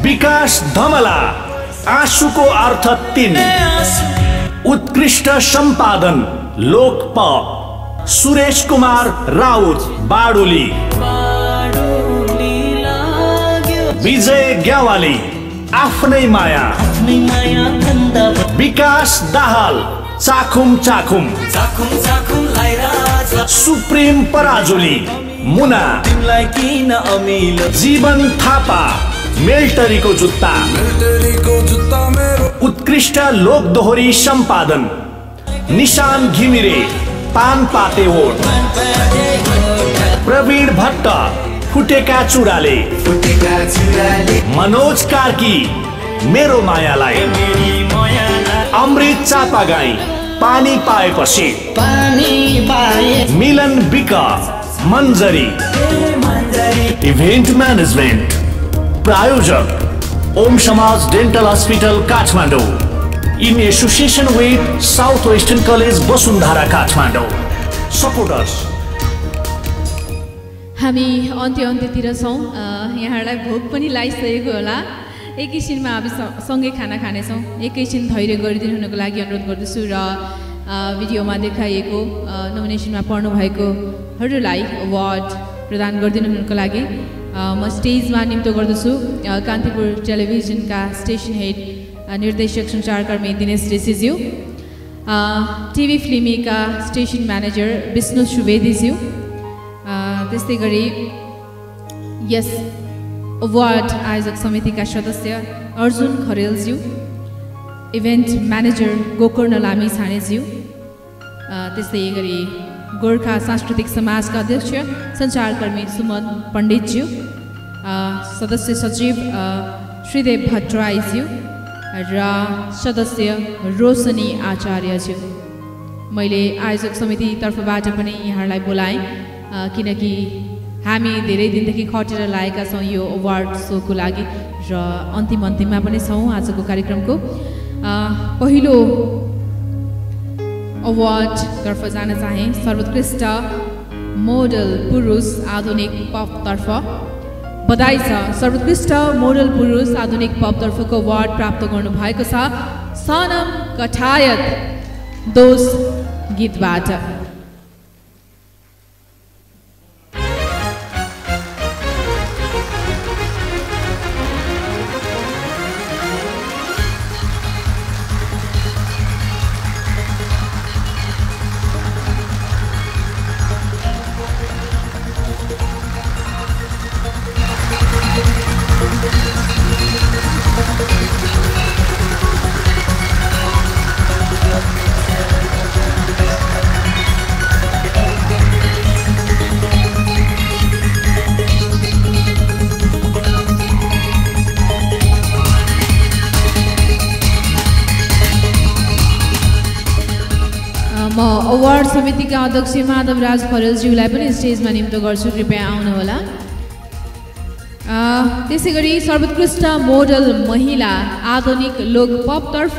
विकास धमला आँसुको अर्थ 3 उत्कृष्ट सम्पादन लोक पप सुरेश कुमार राउत बाडुली विजय ग्यावाली आफ्नै माया विकास दाहाल चाखुम चाखुम सुप्रिम पराजुली मुना जीवन थापा मेल्टरीको जुत्ता उत्कृष्ट लोक दोहोरी सम्पादन निशान घिमिरे पान पाते ओट प्रवीण भट्ट फुटेका चुराले मनोज कार्की मेरो मायालाई अमृत चापागाई पानी पाएपछि मिलन बिक मन्जरी इभेन्ट म्यानेजमेन्ट प्रायोजक ओम समाज dental hospital Kathmandu in association with south western college Vasundhara Kathmandu. Supporters हामी अन्त्यतिर छौँ। यहाँहरूलाई भोक पनि लागिसकेको होला। एकैछिनमा हामी सँगै खाना खानेछौँ। एकैछिन धैर्य गरिदिनु हुनको लागि अनुरोध गर्दछु र भिडियोमा देखाइएको नोमिनेसनमा पर्नुभएकोहरूलाई अवार्ड प्रदान गरिदिनु हुनको लागि म स्टेजमा निम्तो गर्दछु कान्तिपुर टेलिभिजनका स्टेसन हेड निर्देशक सञ्चारकर्मी दिनेश ऋषिज्यू, टिभी फिल्मीका स्टेसन म्यानेजर विष्णु सुवेदीज्यू, त्यस्तै गरी यस अवार्ड आयोजक समितिका सदस्य अर्जुन खरेलज्यू, इभेन्ट म्यानेजर गोकर्ण लामी छानेज्यू, त्यस्तै गरी गोर्खा सांस्कृतिक समाजका अध्यक्ष सञ्चारकर्मी सुमन पण्डितज्यू, सदस्य सचिव श्रीदेव भट्टराईज्यू र सदस्य रोशनी आचार्यज्यू। मैले आयोजक समिति तर्फबाट पनि यहाँहरूलाई बोलाएँ किनकि हामी धेरै दिनदेखि खटेर लागेका छौँ यो अवार्ड सोको लागि र अन्तिममा पनि छौँ आजको कार्यक्रमको। पहिलो अवार्डतर्फ जान चाहे सर्वोत्कृष्ट मोडल पुरुष आधुनिक पपतर्फ बधाई छ। सर्वोत्कृष्ट मोडल पुरुष आधुनिक पपतर्फको अवार्ड प्राप्त गर्नुभएको छ सनम कठायत दोष गीतबाट। म अवार्ड समितिका अध्यक्ष माधव राज खरेलज्यूलाई पनि स्टेजमा निम्तो गर्छु, कृपया आउनुहोला। त्यसै गरी सर्वोत्कृष्ट मोडल महिला आधुनिक लोक पपतर्फ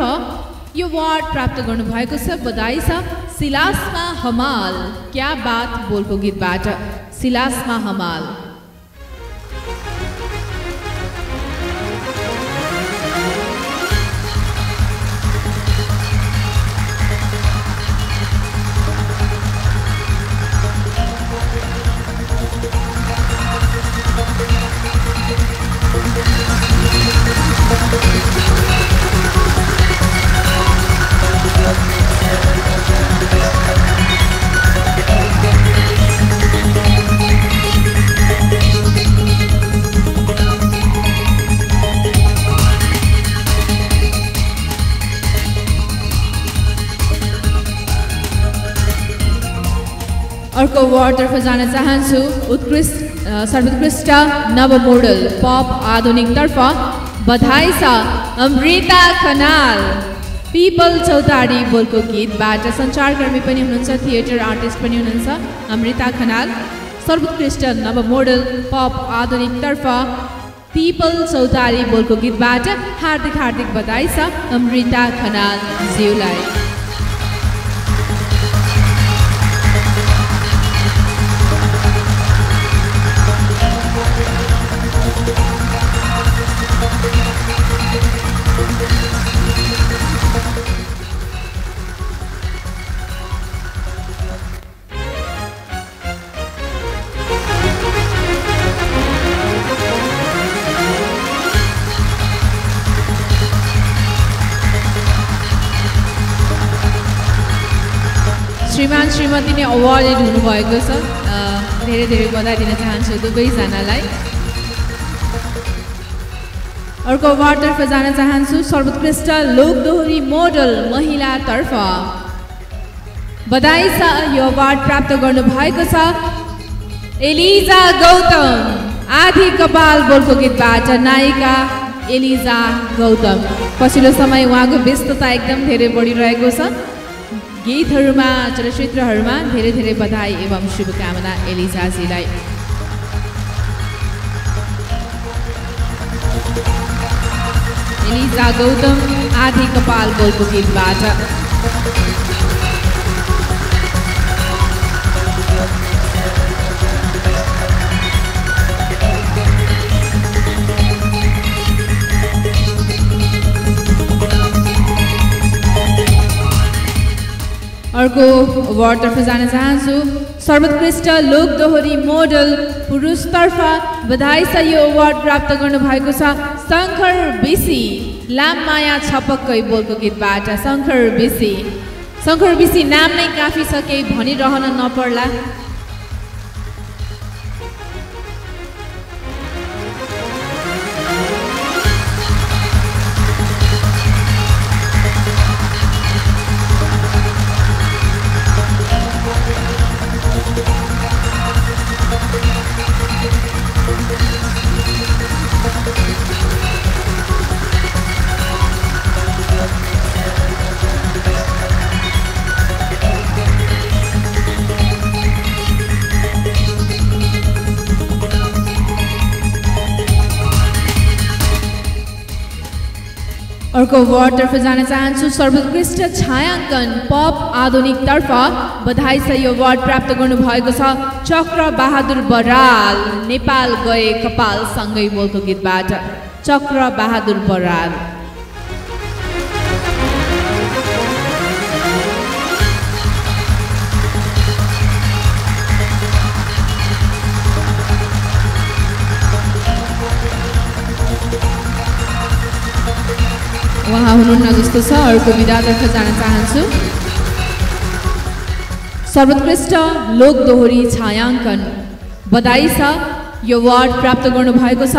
यो अवार्ड प्राप्त गर्नुभएको छ बधाई छ सिलासमा हमाल क्या बात बोलको गीतबाट। सिलासमा हमाल अर्को अवार्डतर्फ जान चाहन्छु सर्वोत्कृष्ट नव मोडल पप आधुनिकतर्फ बधाई छ अमृता खनाल पिपल चौतारी बोलको गीतबाट। सञ्चारकर्मी पनि हुनुहुन्छ, थिएटर आर्टिस्ट पनि हुनुहुन्छ अमृता खनाल। सर्वोत्कृष्ट नव मोडल पप आधुनिकतर्फ पिपल चौतारी बोलको गीतबाट हार्दिक हार्दिक बधाई छ अमृता खनाल ज्यूलाई। श्रीमान श्रीमती नै अवार्डेड हुनुभएको छ, धेरै धेरै बधाई दिन चाहन्छु दुवैजनालाई। अर्को अवार्डतर्फ जान चाहन्छु सर्वोत्कृष्ट लोकदोहोरी मोडल महिलातर्फ बधाई छ यो अवार्ड प्राप्त गर्नुभएको छ एलिजा गौतम आधी कपाल बोलको गीतबाट। नायिका एलिजा गौतम पछिल्लो समय उहाँको व्यस्तता एकदम धेरै बढिरहेको छ। गीतहरूमा चलचित्रहरूमा धेरै धेरै बधाई एवं शुभकामना एलिजाजीलाई। एलिजा गौतम आधी कपाल बोलको गीतबाट। अर्को अवार्डतर्फ जान चाहन्छु। सर्वोत्कृष्ट लोक दोहोरी मोडल पुरुषतर्फ बधाई छ। यो अवार्ड प्राप्त गर्नुभएको छ शङ्कर बिसी लाममाया छपक्कै बोलको गीतबाट। शङ्कर बिसी नाम नै काफी छ, केही भनिरहन नपर्ला। अर्को अवार्डतर्फ जान चाहन्छु। सर्वोत्कृष्ट छायाङ्कन पप आधुनिकतर्फ बधाई छ। यो अवार्ड प्राप्त गर्नुभएको छ चक्र बहादुर बराल नेपाल गए कपाल सँगै बोलको गीतबाट। चक्र बहादुर बराल। उहाँ हुनुहुन्न जस्तो छ। अर्को विधातर्फ जान चाहन्छु। सर्वोत्कृष्ट लोक दोहोरी छायाङ्कन बधाई छ। यो अवार्ड प्राप्त गर्नुभएको छ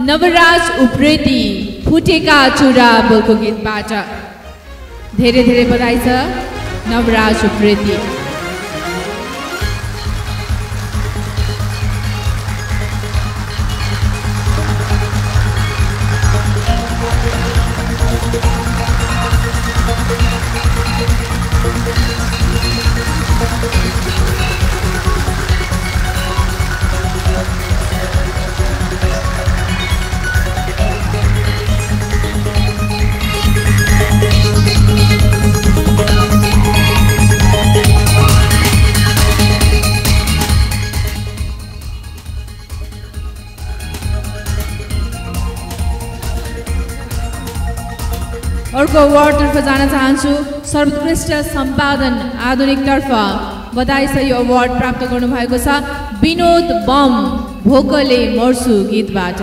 नवराज उप्रेती फुटेका चुरा बोलको गीतबाट। धेरै धेरै बधाई छ नवराज उप्रेती। अर्को अवार्डतर्फ जान चाहन्छु। सर्वोत्कृष्ट सम्पादन आधुनिकतर्फ बधाई छ। यो अवार्ड प्राप्त गर्नुभएको छ विनोद बम भोकले मर्छु गीतबाट।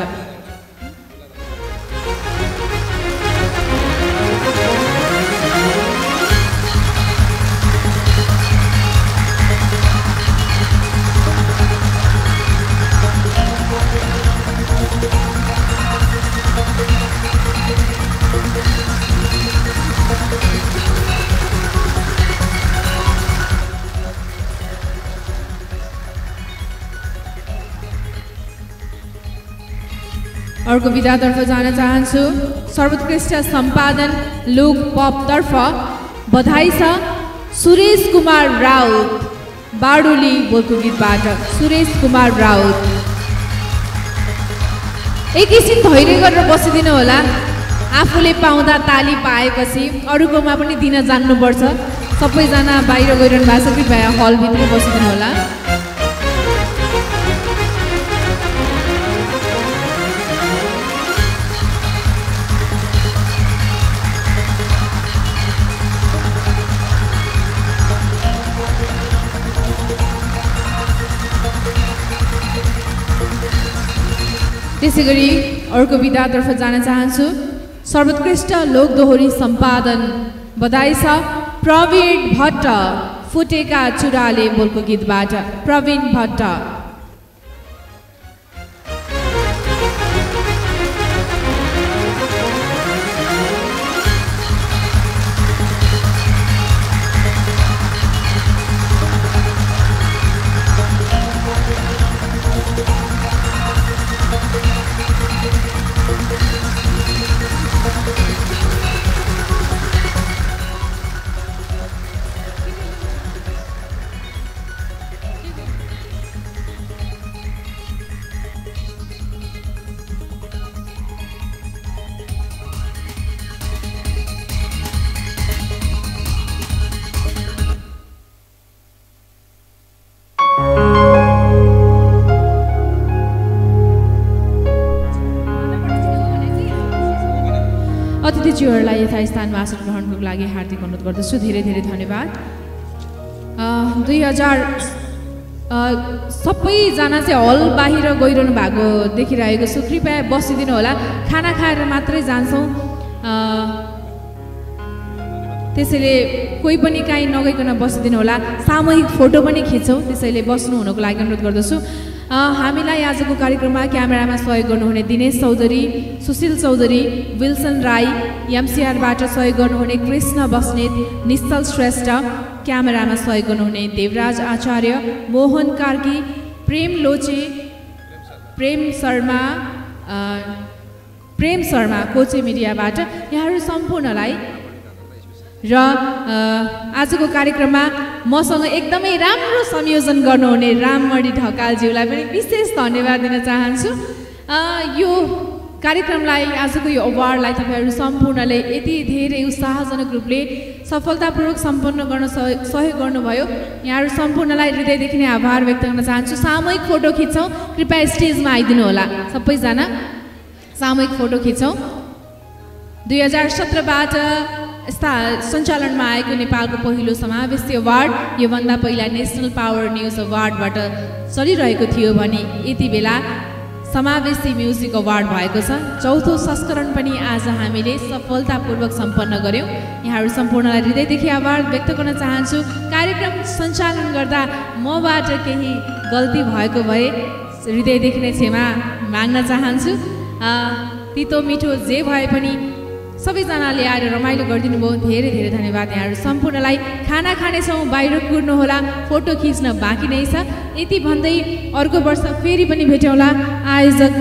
अर्को विधातर्फ जान चाहन्छु। सर्वोत्कृष्ट सम्पादन लोक पपतर्फ बधाई छ सुरेश कुमार राउत बाडुली बोलको गीतबाट। सुरेश कुमार राउत। एकैछिन धैर्य गरेर बसिदिनु होला। आफूले पाउँदा ताली पाएपछि अरूकोमा पनि दिन जान्नुपर्छ। सबैजना बाहिर गइरहनु भएको छ, कृपया हलभित्र बसिदिनु होला। त्यसै गरी अर्को विधातर्फ जान चाहन्छु। सर्वोत्कृष्ट लोक दोहोरी सम्पादन बधाई छ प्रवीण भट्ट फुटेका चुराले बोलको गीतबाट। प्रवीण भट्ट। अध्यक्षज्यूहरूलाई यथास्थानमा आसन ग्रहणको लागि हार्दिक अनुरोध गर्दछु। धेरै धेरै धन्यवाद। 2000 सबैजना चाहिँ हल बाहिर गइरहनु भएको देखिरहेको छु। कृपया बसिदिनु होला, खाना खाएर मात्रै जान्छौँ। त्यसैले कोही पनि काहीँ नगइकन बसिदिनु होला। सामूहिक फोटो पनि खिच्छौँ, त्यसैले बस्नु हुनको लागि अनुरोध गर्दछु। हामीलाई आजको कार्यक्रममा क्यामेरामा सहयोग गर्नुहुने दिनेश चौधरी, सुशील चौधरी, विल्सन राई, एमसीआरबाट सहयोग गर्नुहुने कृष्ण बस्नेत, निश्चल श्रेष्ठ, क्यामेरामा सहयोग गर्नुहुने देवराज आचार्य, मोहन कार्की, प्रेम लोचे, प्रेम शर्मा कोचे मिडियाबाट यहाँहरू सम्पूर्णलाई र आजको कार्यक्रममा मसँग एकदमै राम्रो संयोजन गर्नुहुने राममणि ढकालज्यूलाई पनि विशेष धन्यवाद दिन चाहन्छु। यो कार्यक्रमलाई, आजको यो अवार्डलाई तपाईँहरू सम्पूर्णले यति धेरै उत्साहजनक रूपले सफलतापूर्वक सम्पन्न गर्न सहयोग गर्नुभयो। यहाँहरू सम्पूर्णलाई हृदयदेखि नै आभार व्यक्त गर्न चाहन्छु। सामूहिक फोटो खिच्छौँ, कृपया स्टेजमा आइदिनु होला। सबैजना सामूहिक फोटो खिच्छौँ। 2017बाट सञ्चालनमा आएको नेपालको पहिलो समावेशी अवार्ड, योभन्दा पहिला नेसनल पावर न्युज अवार्डबाट चलिरहेको थियो भने यति बेला समावेशी म्युजिक अवार्ड भएको छ। चौथो संस्करण पनि आज हामीले सफलतापूर्वक सम्पन्न गऱ्यौँ। यहाँहरू सम्पूर्णलाई हृदयदेखि आभार व्यक्त गर्न चाहन्छु। कार्यक्रम सञ्चालन गर्दा मबाट केही गल्ती भएको भए हृदयदेखि नै क्षमा माग्न चाहन्छु। तितो मिठो जे भए पनि सबैजनाले आएर रमाइलो गरिदिनु भयो। धेरै धेरै धन्यवाद। यहाँहरू सम्पूर्णलाई खाना खानेछौँ, बाहिर कुर्नुहोला, फोटो खिच्न बाँकी नै छ। यति भन्दै अर्को वर्ष फेरि पनि भेटौँला। आयोजक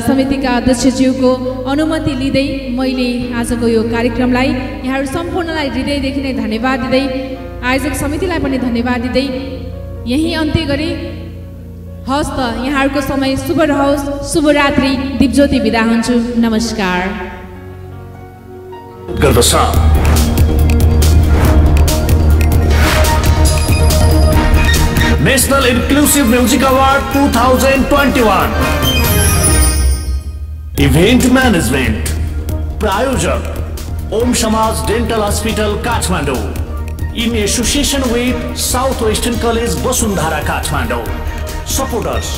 समितिका अध्यक्षज्यूको अनुमति लिँदै मैले आजको यो कार्यक्रमलाई यहाँहरू सम्पूर्णलाई हृदयदेखि नै धन्यवाद दिँदै, आयोजक समितिलाई पनि धन्यवाद दिँदै यहीँ अन्त्य गरी हवस् त यहाँहरूको समय शुभ रहोस्। शुभरात्रि। दीपज्योति बिदा हुन्छु। नमस्कार। National inclusive music award 2021 event management प्रायोजक ओम समाज dental hospital Kathmandu in association with south western college Vasundhara Kathmandu. Supporters